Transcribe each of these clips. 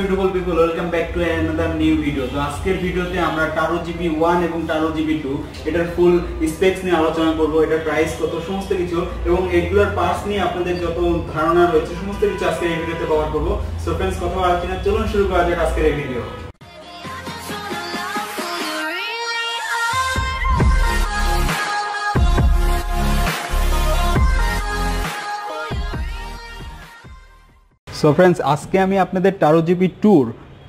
beautiful people, welcome back to another new video. তো আজকের ভিডিওতে আমরা Taro GP1 এবং Taro GP2 এটার ফুল স্পেকস নিয়ে আলোচনা করব, এটার প্রাইস কত, সমস্ত কিছু এবং এগুলোর পার্টস নিয়ে আপনাদের যত ধারণা রয়েছে সমস্ত কিছু আজকের এই ভিডিওতে কভার করব। সো फ्रेंड्स, কথা বলার না চলুন শুরু করা যাক আজকের এই ভিডিও। সো फ्रेंड्स, আজকে আমি আপনাদের Taro GP2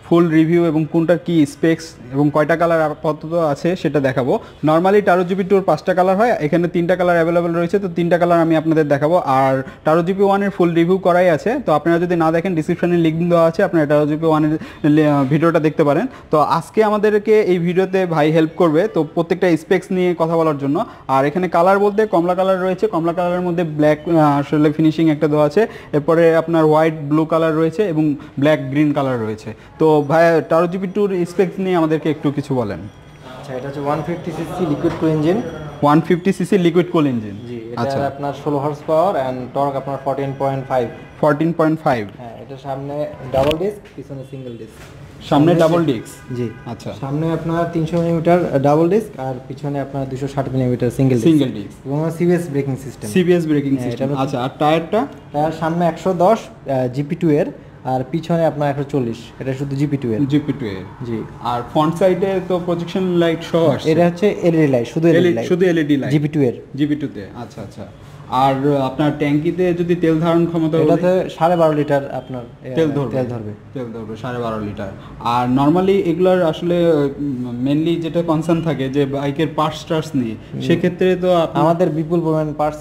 ফুল রিভিউ এবং কোনটার কি স্পেক্স এবং কয়টা কালার আপাতত আছে সেটা দেখাবো। নর্মালি Taro GP2 5টা কালার হয়, এখানে 3টা কালার অ্যাভেলেবেল রয়েছে, তো 3টা কালার আমি আপনাদের দেখাবো। আর Taro GP1 এর ফুল রিভিউ করাই আছে, তো আপনারা যদি না দেখেন ডিসক্রিপশনে লিংক দেওয়া আছে, আপনারা Taro GP1 এর ভিডিওটা দেখতে পারেন। তো আজকে আমাদেরকে এই ভিডিওতে ভাই হেল্প করবে তো প্রত্যেকটা স্পেক্স নিয়ে কথা বলার জন্য। আর এখানে কালার বলতে কমলা কালার রয়েছে, কমলা কালারের মধ্যে ব্ল্যাক আসলে ফিনিশিং একটা দেওয়া আছে, এরপরে আপনার হোয়াইট ব্লু কালার রয়েছে এবং ব্ল্যাক গ্রিন কালার রয়েছে। তো ভাই Taro GP2 স্পেক্স নিয়ে আমাদেরকে একটু কিছু বলেন। আচ্ছা, এটা হচ্ছে 150cc liquid cool engine. 150cc liquid cool engine, জি। এটা আপনার 16 হর্স পাওয়ার এন্ড টর্ক আপনার 14.5। হ্যাঁ, এটা সামনে ডাবল ডিস্ক, পিছনে সিঙ্গেল ডিস্ক। সামনে ডাবল ডিস্ক, জি। আচ্ছা, সামনে আপনার 300 মিলিমিটার ডাবল ডিস্ক আর পিছনে আপনার 260 মিলিমিটার সিঙ্গেল ডিস্ক এবং সিবিএস ব্রেকিং সিস্টেম। আচ্ছা, আর টায়ার সামনে 110 GP2 এর আর পিছনে আপনার 140, এটা শুধু GP2 এর। জি। আর ফ্রন্ট সাইডে তো প্রজেকশন লাইট সহ আসছে, এটা হচ্ছে এলইডি লাইট, শুধু এলইডি লাইট GP2 তে। আচ্ছা আচ্ছা। আর আপনার ট্যাঙ্কিতে যদি তেল ধারণ ক্ষমতা, এটাতে 12.5 লিটার আপনার তেল ধরবে 12.5 লিটার। আর নরমালি এগুলার আসলে মেইনলি যেটা কনসার্ন থাকে যে বাইকের পার্টস নিয়ে, সেক্ষেত্রে তো আমাদের বিপুল পরিমাণ পার্টস